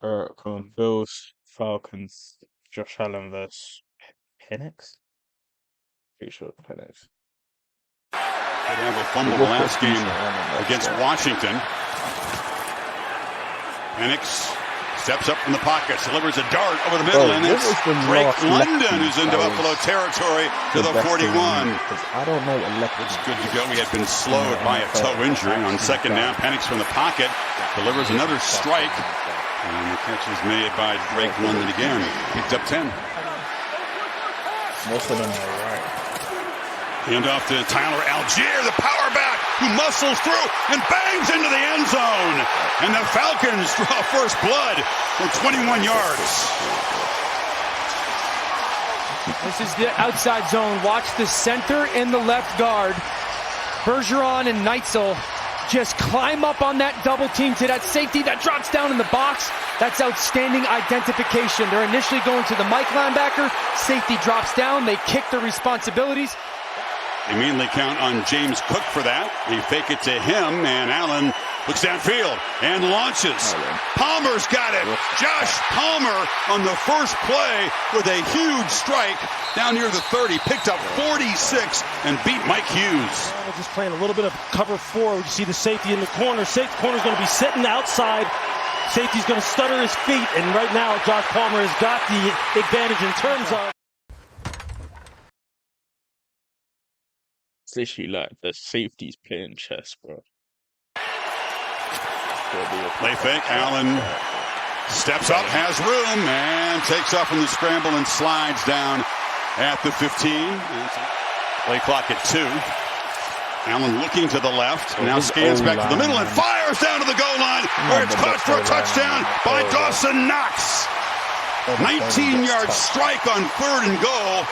Come on, Bills, Falcons, Josh Allen versus Penix? Pretty sure it's Penix. Did have a fumble the last game against Washington. Penix steps up from the pocket, delivers a dart over the middle, and it's Drake London who's into Buffalo territory to the 41. I don't know what left It's good to go. He had been slowed by a toe injury. On second down, Penix from the pocket delivers another strike, and the catch is made by Drake London again. Picked up 10. Most of them are right. Hand off to Tyler Algier, the power back, who muscles through and bangs into the end zone. And the Falcons draw first blood from 21 yards. This is the outside zone. Watch the center and the left guard. Bergeron and Neitzel just climb up on that double team to that safety that drops down in the box. That's outstanding identification. They're initially going to the Mike linebacker. Safety drops down. They kick their responsibilities. They mainly count on James Cook for that. They fake it to him, and Allen looks downfield and launches. Palmer's got it. Josh Palmer on the first play with a huge strike down near the 30. Picked up 46 and beat Mike Hughes. Just playing a little bit of cover four. You see the safety in the corner. Corner's going to be sitting outside. Safety's going to stutter his feet, and right now Josh Palmer has got the advantage in terms of. It's literally like the safeties playing chess, bro. Play fake. Allen steps up, has room, and takes off in the scramble and slides down at the 15. Play clock at 2. Allen looking to the left, now scans back to the middle and fires down to the goal line, where it's caught for a touchdown by Dawson Knox. 19-yard strike on 3rd and goal.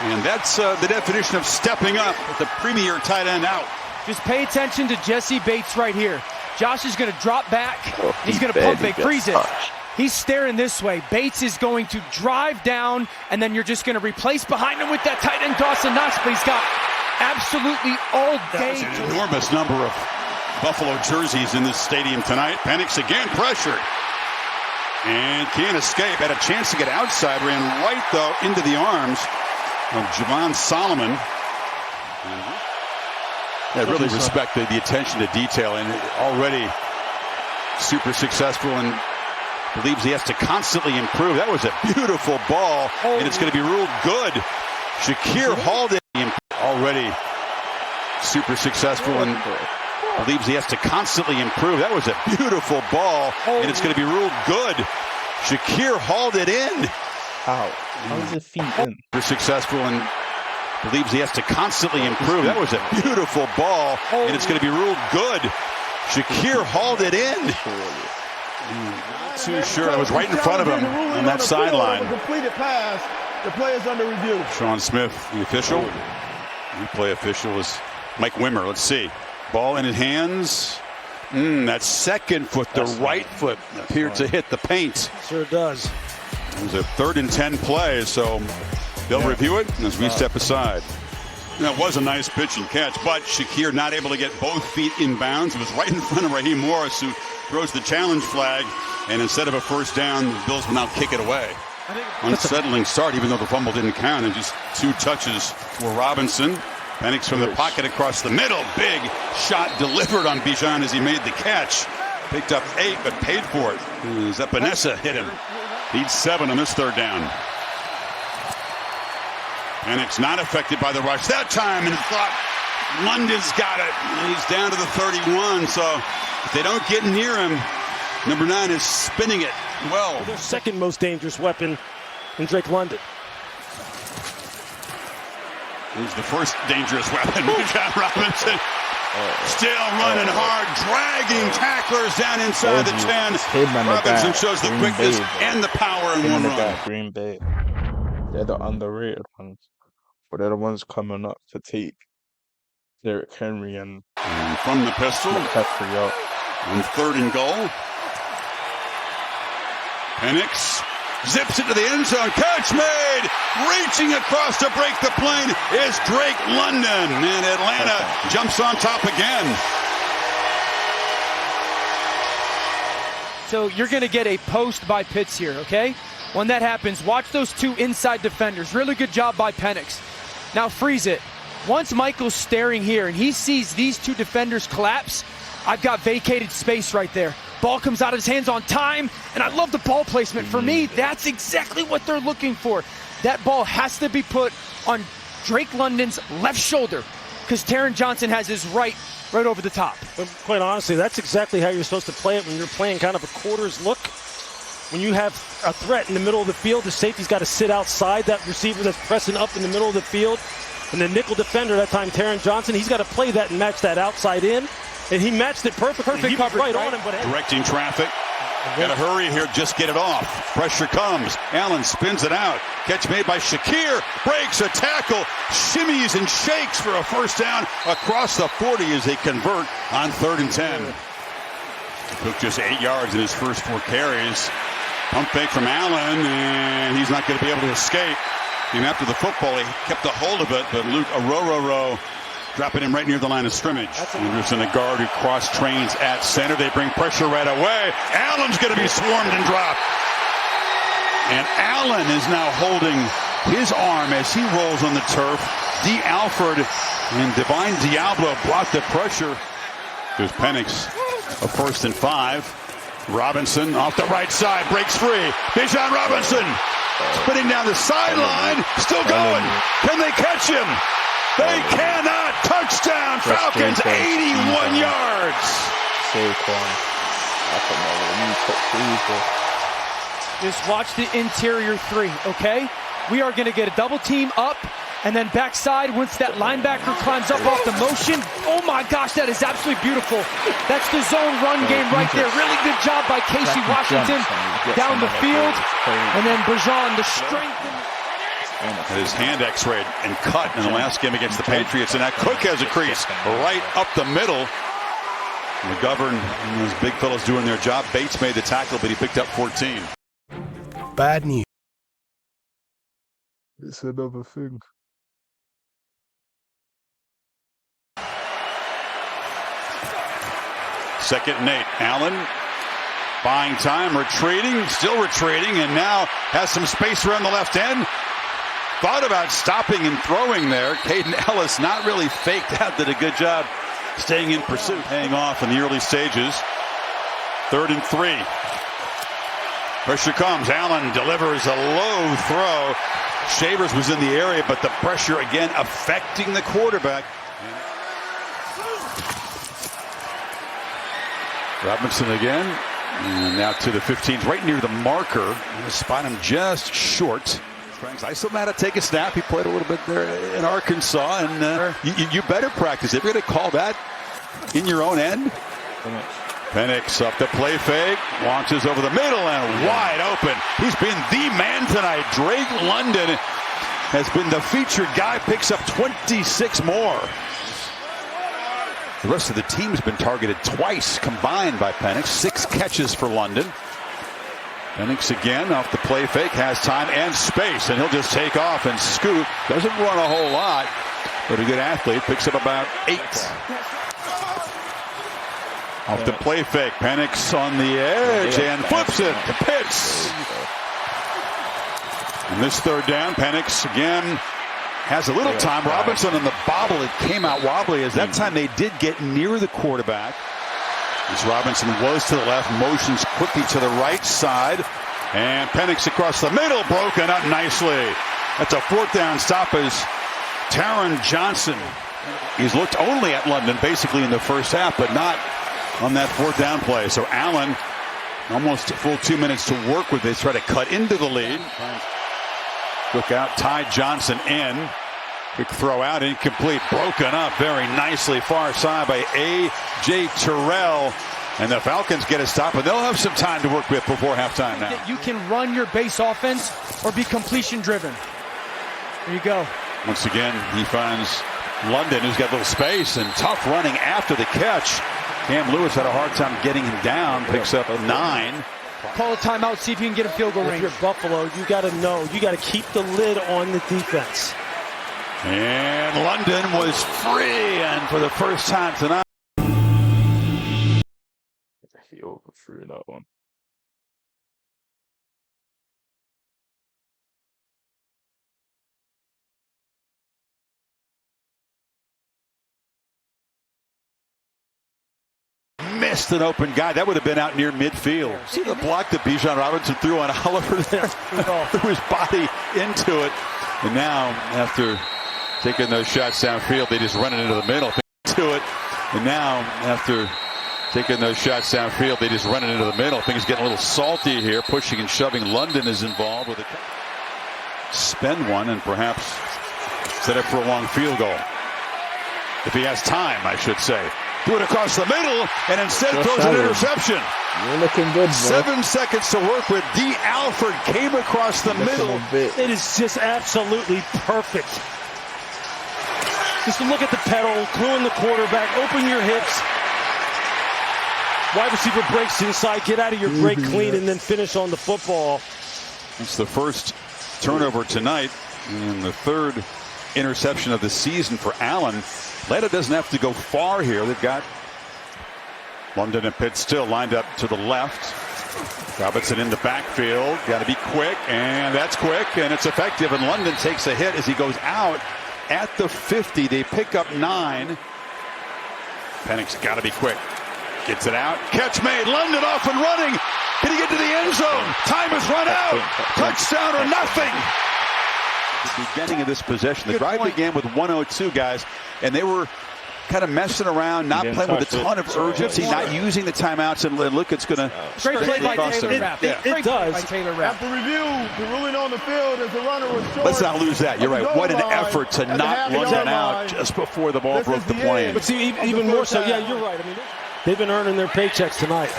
And that's the definition of stepping up with the premier tight end out. Just pay attention to Jesse Bates right here. Josh is going to drop back. He's going to pump fake, freeze it. He's staring this way. Bates is going to drive down, and then you're just going to replace behind him with that tight end Dawson Knox, but he's got absolutely all day. That's an enormous number of Buffalo jerseys in this stadium tonight. Penix again pressured. And can't escape. Had a chance to get outside. Ran right, though, into the arms of Javon Solomon. I really respect the attention to detail, and already super successful, and believes he has to constantly improve. That was a beautiful ball, and it's going to be ruled good. Shakir hauled it. Already super successful, and believes he has to constantly improve. That was a beautiful ball, and it's going to be ruled good. Shakir hauled it in. How is his feet in? Successful, and believes he has to constantly improve. That was a beautiful ball, and it's going to be ruled good. Shakir hauled it in. Not too sure. I was right in front of him on that sideline. Completed pass. The play is under review. Sean Smith, the official. Replay official is Mike Wimmer. Let's see. Ball in his hands. That second foot, the right foot, appeared to hit the paint. Sure does. It was a 3rd and 10 play, so they'll review it as we step aside. That was a nice pitch and catch, but Shakir not able to get both feet in bounds. It was right in front of Raheem Morris, who throws the challenge flag, and instead of a first down, the Bills will now kick it away. Unsettling start, even though the fumble didn't count, and just 2 touches for Robinson. Penix from the pocket across the middle. Big shot delivered on Bijan as he made the catch. Picked up 8, but paid for it. Zappanessa hit him. Needs 7 on this 3rd down. Penix not affected by the rush that time, and thought London's got it. He's down to the 31, so if they don't get near him, number 9 is spinning it well. Their second most dangerous weapon in Drake London. He's the first dangerous weapon. John Robinson still running hard, dragging tacklers down inside the 10. Robinson shows the quickness and the power in one run. Green Bay. They're the underrated ones. But they're the ones coming up to take Derrick Henry and from the pistol. McCaffrey out. On 3rd and goal. Penix zips into the end zone. Catch made. Reaching across to break the plane is Drake London. And Atlanta jumps on top again. So you're going to get a post by Pitts here, okay? When that happens, watch those two inside defenders. Really good job by Penix. Now freeze it. Once Michael's staring here and he sees these two defenders collapse, I've got vacated space right there. Ball comes out of his hands on time, and I love the ball placement. For me, that's exactly what they're looking for. That ball has to be put on Drake London's left shoulder because Taron Johnson has his right over the top. But quite honestly, that's exactly how you're supposed to play it when you're playing kind of a quarters look. When you have a threat in the middle of the field, the safety's got to sit outside that receiver that's pressing up in the middle of the field. And the nickel defender, that time Taron Johnson, he's got to play that and match that outside in. And he matched it perfectly. Perfect he coverage, right on him. But directing traffic. Got to hurry here, just get it off. Pressure comes. Allen spins it out. Catch made by Shakir. Breaks a tackle. Shimmies and shakes for a first down across the 40 as they convert on 3rd and 10. Took just 8 yards in his first 4 carries. Pump fake from Allen, and he's not going to be able to escape. Came after the football. He kept a hold of it, but Luke Aroro dropping him right near the line of scrimmage. Anderson, a guard who cross-trains at center. They bring pressure right away. Allen's going to be swarmed and dropped. And Allen is now holding his arm as he rolls on the turf. D. Alford and Divine Diablo block the pressure. There's Penix, a 1st and 5. Robinson off the right side, breaks free. Bijan Robinson spinning down the sideline, still going. Can they catch him? They cannot. Touchdown, Falcons, 81 yards. Just watch the interior 3, okay? We are going to get a double team up, and then backside once that linebacker climbs up off the motion. Oh my gosh, that is absolutely beautiful. That's the zone run game right there. Really good job by Casey Washington down the field. And then Bijan, the strength. And his hand x-rayed and cut in the last game against the Patriots. And that Cook has a crease right up the middle. McGovern and those big fellas doing their job. Bates made the tackle, but he picked up 14. Bad news. It's another thing. Second and 8. Allen buying time, retreating, still retreating, and now has some space around the left end. Thought about stopping and throwing there. Caden Ellis not really faked out, did a good job staying in pursuit, paying off in the early stages. 3rd and 3. Pressure comes. Allen delivers a low throw. Shavers was in the area, but the pressure again affecting the quarterback. Robinson again. And now to the 15s, right near the marker. Spot him just short. I still know how to take a snap. He played a little bit there in Arkansas, and you better practice. If you're going to call that in your own end. Penix up the play fake, launches over the middle and wide open. He's been the man tonight. Drake London has been the featured guy, picks up 26 more. The rest of the team has been targeted twice combined by Penix. 6 catches for London. Penix again off the play fake, has time and space, and he'll just take off and scoot. Doesn't run a whole lot, but a good athlete. Picks up about 8. Off the play fake, Penix on the edge and flips it to Pitts. And this 3rd down, Penix again has a little time. Robinson on the bobble, it came out wobbly, as that time they did get near the quarterback. As Robinson was to the left, motions quickly to the right side, and Penix across the middle, broken up nicely. That's a 4th down stop as Taron Johnson. He's looked only at London basically in the first half, but not on that 4th down play. So Allen, almost a full 2 minutes to work with this, try to cut into the lead. Look out, tied Johnson in. Quick throw out, incomplete, broken up very nicely far side by A.J. Terrell. And the Falcons get a stop, and they'll have some time to work with before halftime now. You can run your base offense or be completion driven. There you go. Once again, he finds London, who's got a little space, and tough running after the catch. Cam Lewis had a hard time getting him down, picks up 9. Call a timeout, see if you can get a field goal range. If you're Buffalo, you got to know, you got to keep the lid on the defense. And London was free, and for the first time tonight. He overthrew that one. missed an open guy. That would have been out near midfield. See the block that Bijan Robinson threw on Oliver there? Threw his body into it. And now, after taking those shots downfield, they just run it into the middle. To it. And now, after taking those shots downfield, they just run it into the middle. Things getting a little salty here. Pushing and shoving. London is involved with it. Spend one and perhaps set up for a long field goal. If he has time, I should say. Do it across the middle, and instead throws an interception. You're looking good, bro. 7 seconds to work with. D. Alford came across the middle. It is just absolutely perfect. Just look at the pedal, cluing the quarterback, open your hips. Wide receiver breaks inside, get out of your break clean, and then finish on the football. It's the first turnover tonight, and the third interception of the season for Allen. Atlanta doesn't have to go far here. They've got London and Pitt still lined up to the left. Robinson in the backfield. Got to be quick, and that's quick, and it's effective. And London takes a hit as he goes out at the 50. They pick up 9. Penix got to be quick. Gets it out. Catch made. London off and running. Can he get to the end zone? Time has run out. Touchdown or nothing. The beginning of this possession. The drive began with 102 guys, and they were kind of messing around, not playing with a ton of urgency, not using the timeouts, and look, it's going to... Great play by Taylor Rapp. It does. By Taylor Rapp. After review, the ruling on the field is the runner was short. Let's not lose that. You're right. What an effort to not run out just before the ball broke the plane. But see, even more so, yeah, you're right. I mean, they've been earning their paychecks tonight.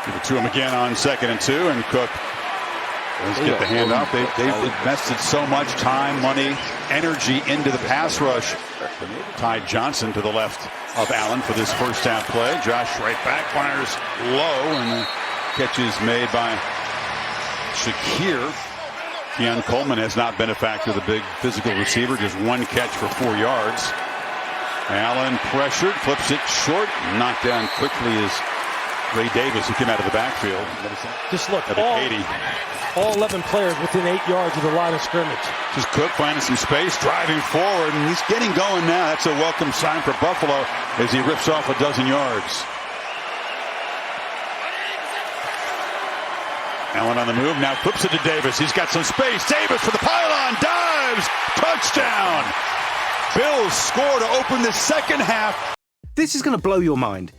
Give it to him again on 2nd and 2, and Cook. Let's get the handoff. They've invested so much time, money, energy into the pass rush. Ty Johnson to the left of Allen for this first half play. Josh right back, fires low, and the catch is made by Shakir. Keon Coleman has not been a factor, the big physical receiver. Just 1 catch for 4 yards. Allen pressured, flips it short, knocked down quickly as Ray Davis, who came out of the backfield. Just look, at 80. All 11 players within 8 yards of the line of scrimmage. Just Cook finding some space, driving forward, and he's getting going now. That's a welcome sign for Buffalo as he rips off a dozen yards. Allen on the move, now flips it to Davis. He's got some space. Davis for the pylon, dives, touchdown. Bills score to open the second half. This is going to blow your mind.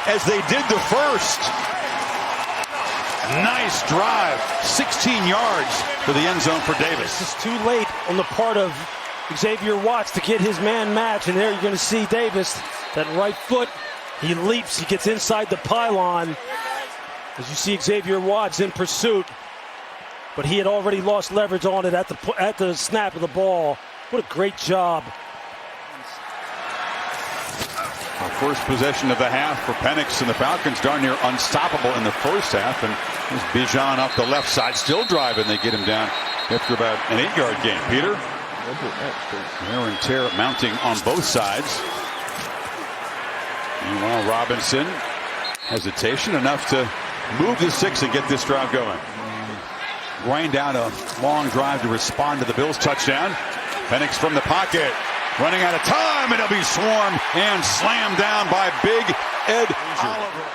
As they did the first. Nice drive. 16 yards for the end zone for Davis. This is too late on the part of Xavier Watts to get his man match. And there you're going to see Davis, that right foot. He leaps. He gets inside the pylon. As you see Xavier Watts in pursuit. But he had already lost leverage on it at the snap of the ball. What a great job. Our first possession of the half for Penix, and the Falcons darn near unstoppable in the first half. And there's Bijan up the left side, still driving. They get him down after about an 8-yard gain. Peter? Wear and tear mounting on both sides. Meanwhile, Robinson, hesitation enough to move the 6 and get this drive going. Grind out a long drive to respond to the Bills' touchdown. Penix from the pocket. Running out of time, and it'll be swarmed and slammed down by Big Ed Oliver.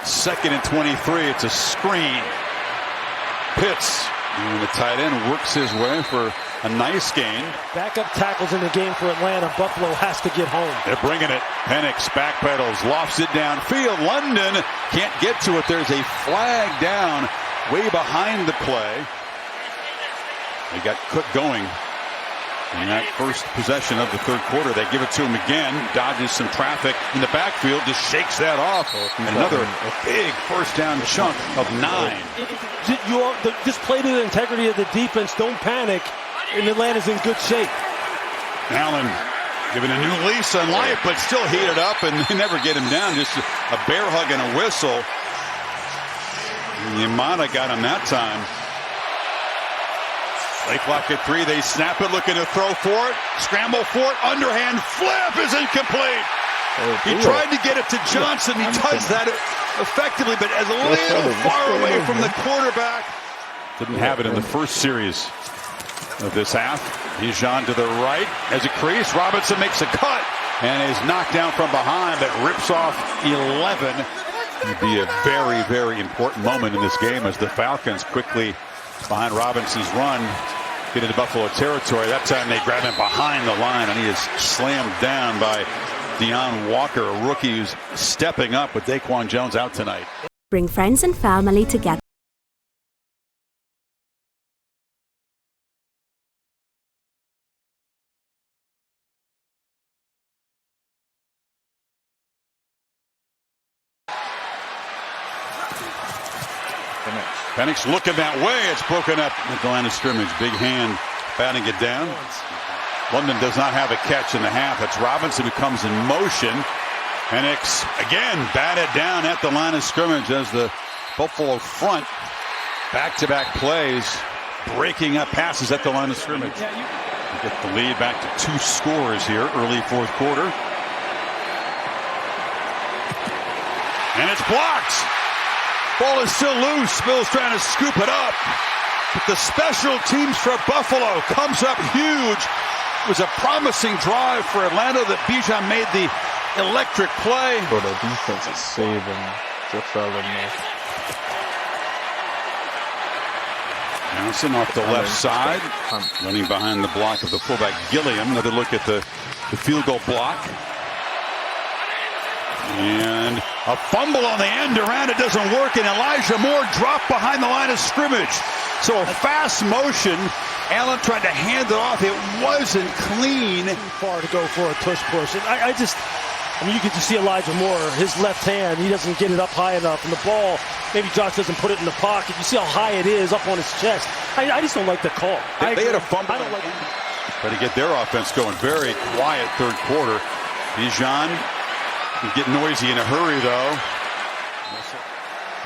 2nd and 23. It's a screen. Pitts, and the tight end works his way for a nice gain. Backup tackles in the game for Atlanta. Buffalo has to get home. They're bringing it. Penix backpedals, lofts it downfield. London can't get to it. There's a flag down way behind the play. They got Cook going. In that first possession of the third quarter, they give it to him again. Dodges some traffic in the backfield, just shakes that off. Another big first down chunk of 9. Just play to the integrity of the defense. Don't panic. And Atlanta's in good shape. Allen giving a new lease on life, but still heated up, and they never get him down. Just a bear hug and a whistle. And Yamada got him that time. Late clock at 3. They snap it, looking to throw for it. Scramble for it. Underhand flip is incomplete. He tried to get it to Johnson. He does that effectively, but as a little far away from the quarterback. Didn't have it in the first series. of this half. Bijan to the right as a crease. Robinson makes a cut and is knocked down from behind, but rips off 11. It'd be a very, very important moment in this game as the Falcons quickly behind Robinson's run get into Buffalo territory. That time they grab him behind the line, and he is slammed down by Deion Walker, a rookie who's stepping up with Daquan Jones out tonight. Bring friends and family together. Penix looking that way. It's broken up at the line of scrimmage. Big hand batting it down. London does not have a catch in the half. It's Robinson who comes in motion. Penix again batted down at the line of scrimmage as the Buffalo front back-to-back plays, breaking up passes at the line of scrimmage. Get the lead back to 2 scores here early fourth quarter. And it's blocked. Ball is still loose. Bill's trying to scoop it up. But the special teams for Buffalo comes up huge. It was a promising drive for Atlanta that Bijan made the electric play. But the defense is saving just out of Johnson off the left side, running behind the block of the fullback Gilliam. Another look at the field goal block. And a fumble on the end around. It doesn't work, and Elijah Moore dropped behind the line of scrimmage. So a fast motion. Allen tried to hand it off. It wasn't clean. Too far to go for a tush push. I mean, you could just see Elijah Moore, his left hand, he doesn't get it up high enough. And the ball, maybe Josh doesn't put it in the pocket. You see how high it is up on his chest. I just don't like the call. They had a fumble. I don't like it. Try to get their offense going. Very quiet third quarter. Bijan can get noisy in a hurry, though.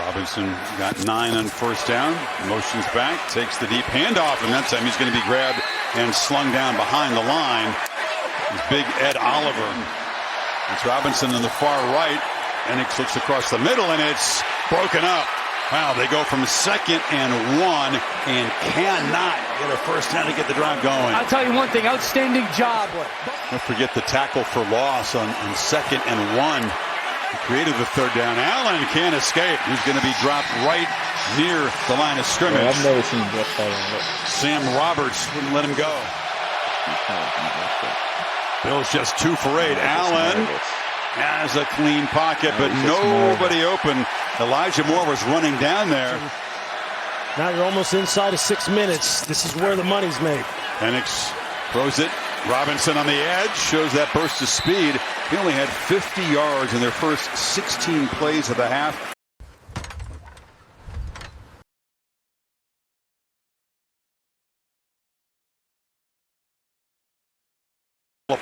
Robinson got 9 on first down. Motions back, takes the deep handoff, and that time he's going to be grabbed and slung down behind the line. Big Ed Oliver. It's Robinson on the far right. Penix looks across the middle, and it's broken up. Wow, they go from 2nd and 1 and cannot get a first down to get the drive going. I'll tell you one thing, outstanding job. Don't forget the tackle for loss on 2nd and 1. He created the third down. Allen can't escape. He's going to be dropped right near the line of scrimmage. I've never seen Jeff Allen. Sam Roberts wouldn't let him go. Bill's just 2 for 8. Allen has a clean pocket, but nobody open. Elijah Moore was running down there. Now you're almost inside of 6 minutes. This is where the money's made. Penix throws it. Robinson on the edge shows that burst of speed. He only had 50 yards in their first 16 plays of the half.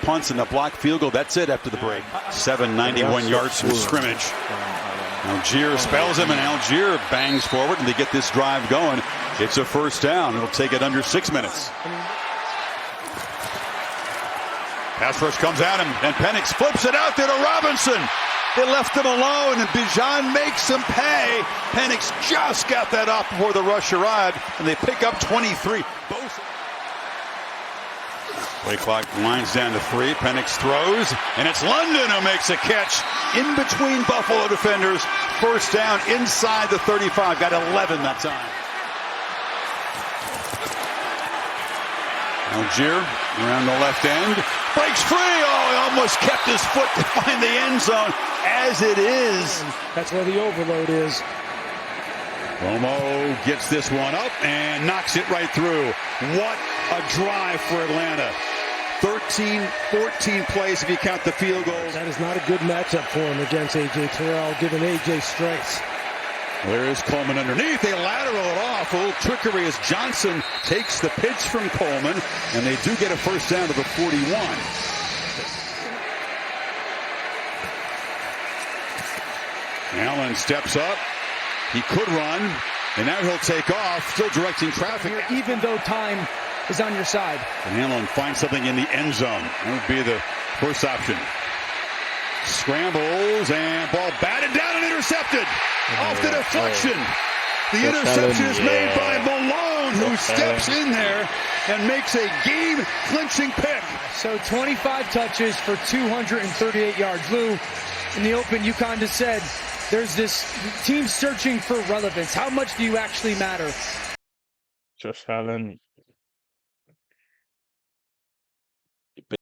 Punts and the block field goal. That's it after the break. 791 yards from scrimmage. Algier spells him, and Algier bangs forward, and they get this drive going. It's a first down. It'll take it under 6 minutes. Pass rush comes at him, and Penix flips it out there to Robinson. They left him alone, and Bijan makes him pay. Penix just got that off before the rush arrived, and they pick up 23. Play clock winds down to 3. Penix throws, and it's London who makes a catch in between Buffalo defenders. First down inside the 35. Got 11 that time. Algier around the left end. Breaks free. Oh, he almost kept his foot to find the end zone. As it is. That's where the overload is. Romo gets this one up and knocks it right through. What a drive for Atlanta. 13, 14 plays if you count the field goals. That is not a good matchup for him against A.J. Terrell, given A.J. strengths. There is Coleman underneath. They lateral it off. A little trickery as Johnson takes the pitch from Coleman, and they do get a first down to the 41. Allen steps up. He could run, and now he'll take off, still directing traffic. Even though time is on your side. And Allen finds something in the end zone. That would be the first option. Scrambles, and ball batted down and intercepted. Off the deflection. The interception is made by Malone, who steps in there and makes a game-clinching pick. So 25 touches for 238 yards. Lou, in the open, you kind of said there's this team searching for relevance. How much do you actually matter? Josh Allen,